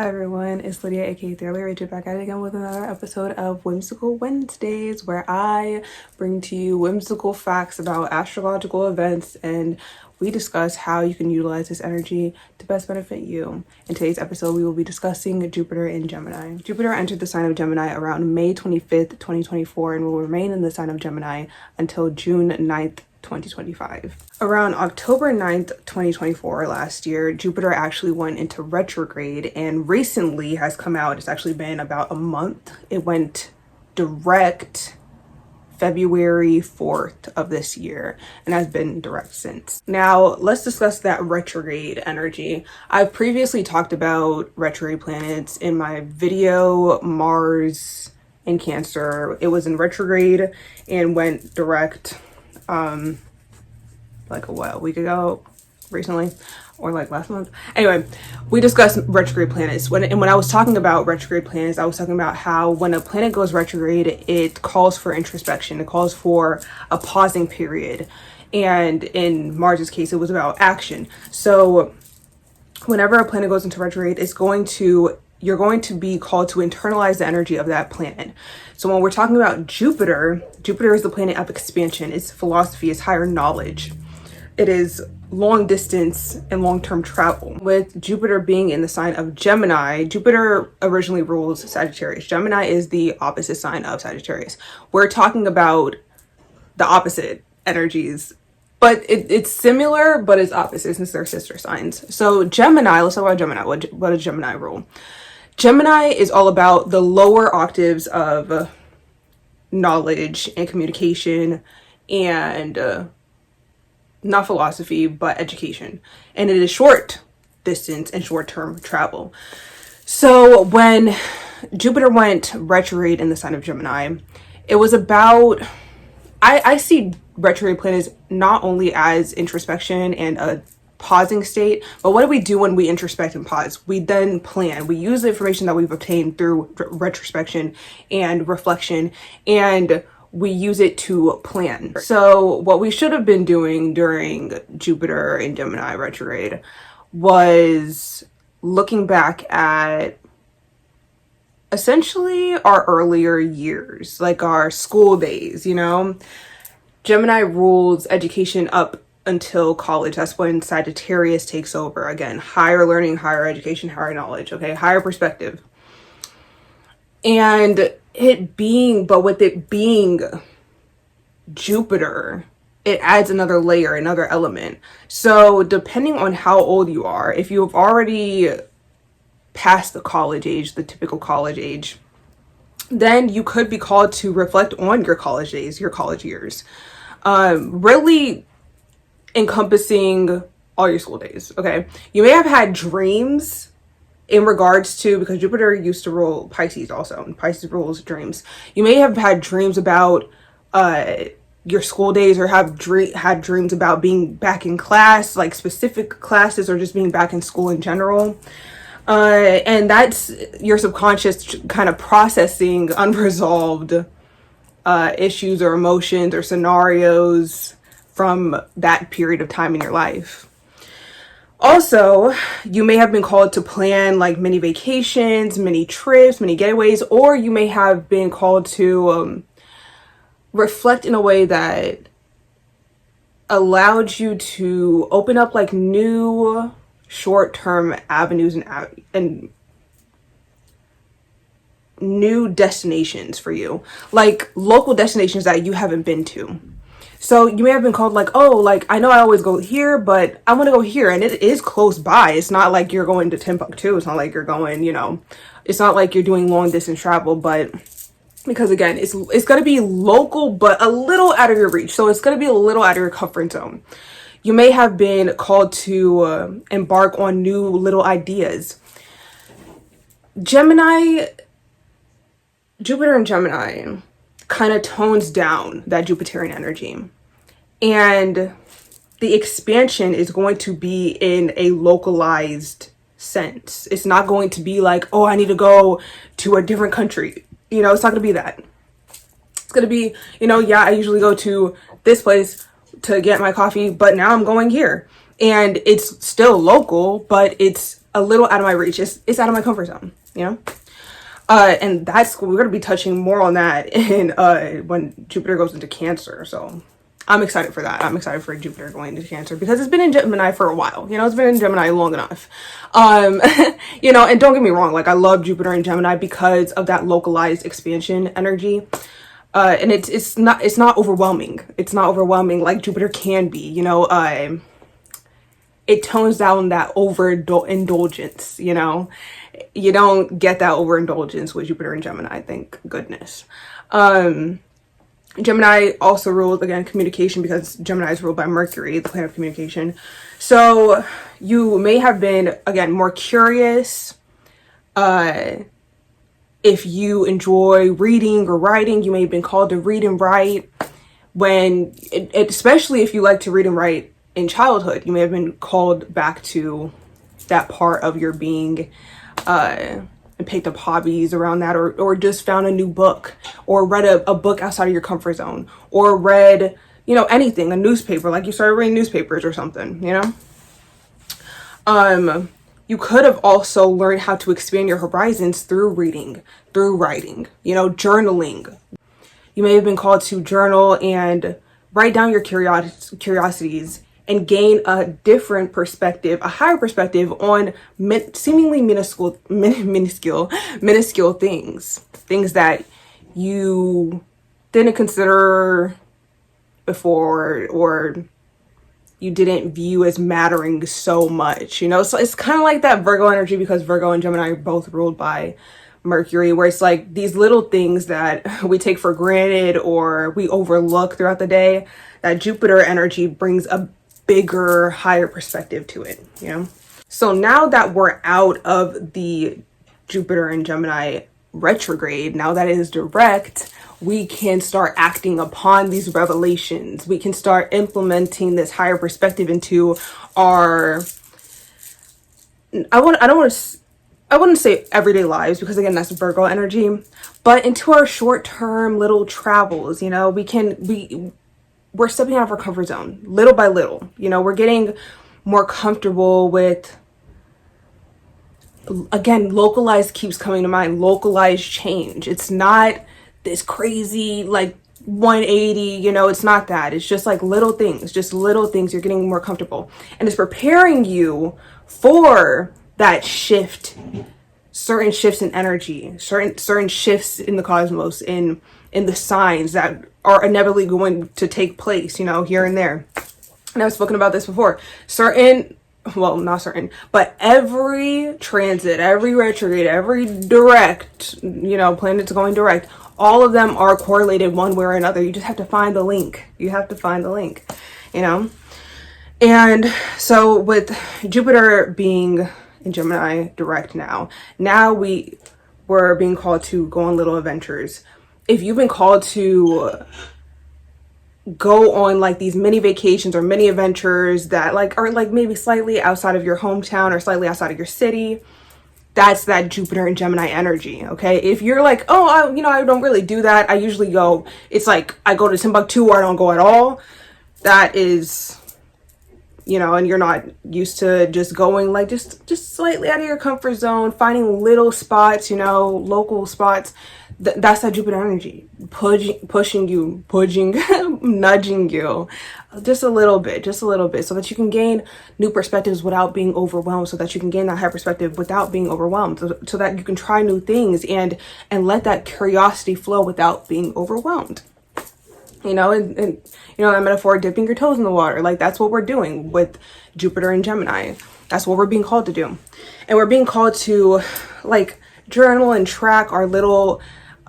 Hi everyone, it's Lydia aka Rachel back at it again with another episode of Whimsical Wednesdays, where I bring to you whimsical facts about astrological events and we discuss how you can utilize this energy to best benefit you. In today's episode, we will be discussing Jupiter in Gemini. Jupiter entered the sign of Gemini around May 25th, 2024 and will remain in the sign of Gemini until June 9th, 2025. Around October 9th, 2024, last year, Jupiter actually went into retrograde and recently has come out. It's actually been about a month. It went direct February 4th of this year and has been direct since. Now, let's discuss that retrograde energy. I've previously talked about retrograde planets in my video, Mars in Cancer. It was in retrograde and went direct like a week ago recently, or like last month. Anyway, we discussed retrograde planets. When I was talking about retrograde planets, I was talking about how when a planet goes retrograde, it calls for introspection. It calls for a pausing period. And in Mars's case, it was about action. So whenever a planet goes into retrograde, you're going to be called to internalize the energy of that planet. So when we're talking about Jupiter, Jupiter is the planet of expansion. It's philosophy, it's higher knowledge. It is long distance and long-term travel. With Jupiter being in the sign of Gemini, Jupiter originally rules Sagittarius. Gemini is the opposite sign of Sagittarius. We're talking about the opposite energies, but it's similar, but it's opposite since they're sister signs. So Gemini, let's talk about Gemini. What does Gemini rule? Gemini is all about the lower octaves of knowledge and communication and not philosophy, but education. And it is short distance and short-term travel. So when Jupiter went retrograde in the sign of Gemini, it was about, I see retrograde planets not only as introspection and a pausing state, but what do we do when we introspect and pause? We then plan. We use the information that we've obtained through retrospection and reflection, and we use it to plan. So what we should have been doing during Jupiter in Gemini retrograde was looking back at essentially our earlier years, like our school days, you know? Gemini rules education up until college. That's when Sagittarius takes over. Again, higher learning, higher education, higher knowledge, okay? Higher perspective. And with it being Jupiter, it adds another layer, another element. So depending on how old you are, if you have already passed the college age, the typical college age, then you could be called to reflect on your college days, your college years. Really encompassing all your school days, okay? You may have had dreams in regards to, because Jupiter used to rule Pisces also, and Pisces rules dreams. You may have had dreams about your school days, or had dreams about being back in class, like specific classes, or just being back in school in general. And that's your subconscious kind of processing unresolved issues or emotions or scenarios from that period of time in your life. Also, you may have been called to plan like mini vacations, mini trips, mini getaways, or you may have been called to reflect in a way that allowed you to open up like new short-term avenues and new destinations for you, like local destinations that you haven't been to. So you may have been called like, oh, like I know I always go here, but I want to go here, and it is close by. It's not like you're going to Timbuktu. It's not like you're going, it's not like you're doing long distance travel, but because again, it's going to be local, but a little out of your reach. So it's going to be a little out of your comfort zone. You may have been called to embark on new little ideas. Jupiter in Gemini kind of tones down that Jupiterian energy, and the expansion is going to be in a localized sense. It's not going to be like, oh, I need to go to a different country. It's not going to be that. It's going to be, yeah, I usually go to this place to get my coffee, but now I'm going here. And it's still local, but it's a little out of my reach. It's out of my comfort zone, you know? And we're going to be touching more on that in when Jupiter goes into Cancer. So I'm excited for that. I'm excited for Jupiter going into Cancer because it's been in Gemini for a while. You know, it's been in Gemini long enough. You know, and don't get me wrong, like I love Jupiter in Gemini because of that localized expansion energy. And it's not overwhelming. It's not overwhelming like Jupiter can be, you know. It tones down that overindulgence, you know. You don't get that overindulgence with Jupiter and Gemini, thank goodness. Gemini also rules, again, communication, because Gemini is ruled by Mercury, the planet of communication. So you may have been, again, more curious. If you enjoy reading or writing, you may have been called to read and write. Especially if you like to read and write in childhood, you may have been called back to that part of your being, and picked up hobbies around that, or just found a new book, or read a book outside of your comfort zone, or read, you know, anything, a newspaper, like you started reading newspapers or something, you know. You could have also learned how to expand your horizons through reading, through writing, you know, journaling. You may have been called to journal and write down your curiosities and gain a different perspective, a higher perspective on seemingly minuscule things that you didn't consider before, or you didn't view as mattering so much, you know. So it's kind of like that Virgo energy, because Virgo and Gemini are both ruled by Mercury, where it's like these little things that we take for granted or we overlook throughout the day, that Jupiter energy brings a bigger, higher perspective to it, you know. So now that we're out of the Jupiter and Gemini retrograde, now that it is direct, we can start acting upon these revelations. We can start implementing this higher perspective into our, I wouldn't say everyday lives, because again, that's Virgo energy, but into our short-term little travels, you know. We're stepping out of our comfort zone little by little, you know. We're getting more comfortable with, again, localized keeps coming to mind, localized change. It's not this crazy like 180, you know, it's not that. It's just like little things, you're getting more comfortable, and it's preparing you for that shift, certain shifts in energy, certain shifts in the cosmos, in the signs that are inevitably going to take place, you know, here and there. And I've spoken about this before. Not certain, but every transit, every retrograde, every direct, you know, planets going direct, all of them are correlated one way or another. You just have to find the link. You know. And so with Jupiter being in Gemini direct now we're being called to go on little adventures. If you've been called to go on like these mini vacations or mini adventures that like are like maybe slightly outside of your hometown or slightly outside of your city, that's that Jupiter and Gemini energy. Okay, if you're like, oh, I don't really do that, I usually go, it's like I go to Timbuktu or I don't go at all, that is, you know, and you're not used to just going like just slightly out of your comfort zone, finding little spots, you know, local spots, that's that Jupiter energy, pushing you, nudging you just a little bit, so that you can gain new perspectives without being overwhelmed, so that you can gain that high perspective without being overwhelmed, so that you can try new things and let that curiosity flow without being overwhelmed. You know, and you know, that metaphor, dipping your toes in the water, like that's what we're doing with Jupiter and Gemini. That's what we're being called to do. And we're being called to like journal and track our little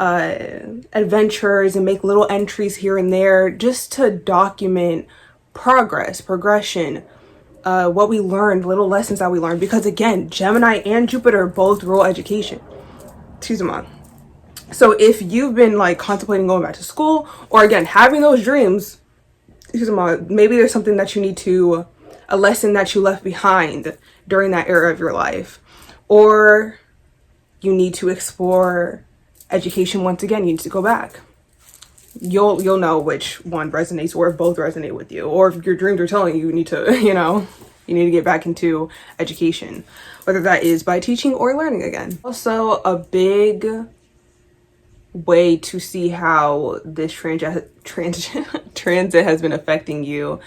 adventures and make little entries here and there, just to document progression, what we learned, little lessons that we learned. Because again, Gemini and Jupiter both rule education. Excuse me. So if you've been like contemplating going back to school, or again, having those dreams, maybe there's something that you need to, a lesson that you left behind during that era of your life, or you need to explore education once again, you need to go back. You'll know which one resonates, or if both resonate with you, or if your dreams are telling you, you need to, you know, You need to get back into education, whether that is by teaching or learning again. Also, a big way to see how this transit has been affecting you,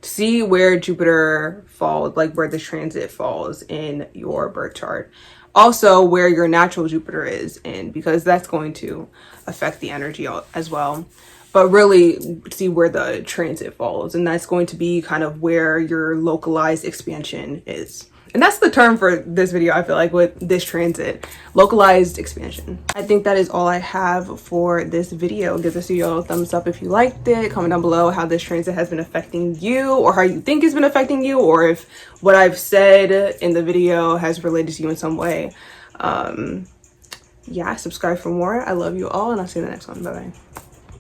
see where Jupiter falls, like where the transit falls in your birth chart. Also where your natural Jupiter is in, because that's going to affect the energy as well. But really see where the transit falls, and that's going to be kind of where your localized expansion is. And that's the term for this video, I feel like, with this transit, localized expansion. I think that is all I have for this video. Give this video a thumbs up if you liked it. Comment down below how this transit has been affecting you, or how you think it's been affecting you, or if what I've said in the video has related to you in some way. Yeah, subscribe for more. I love you all, and I'll see you in the next one. Bye bye.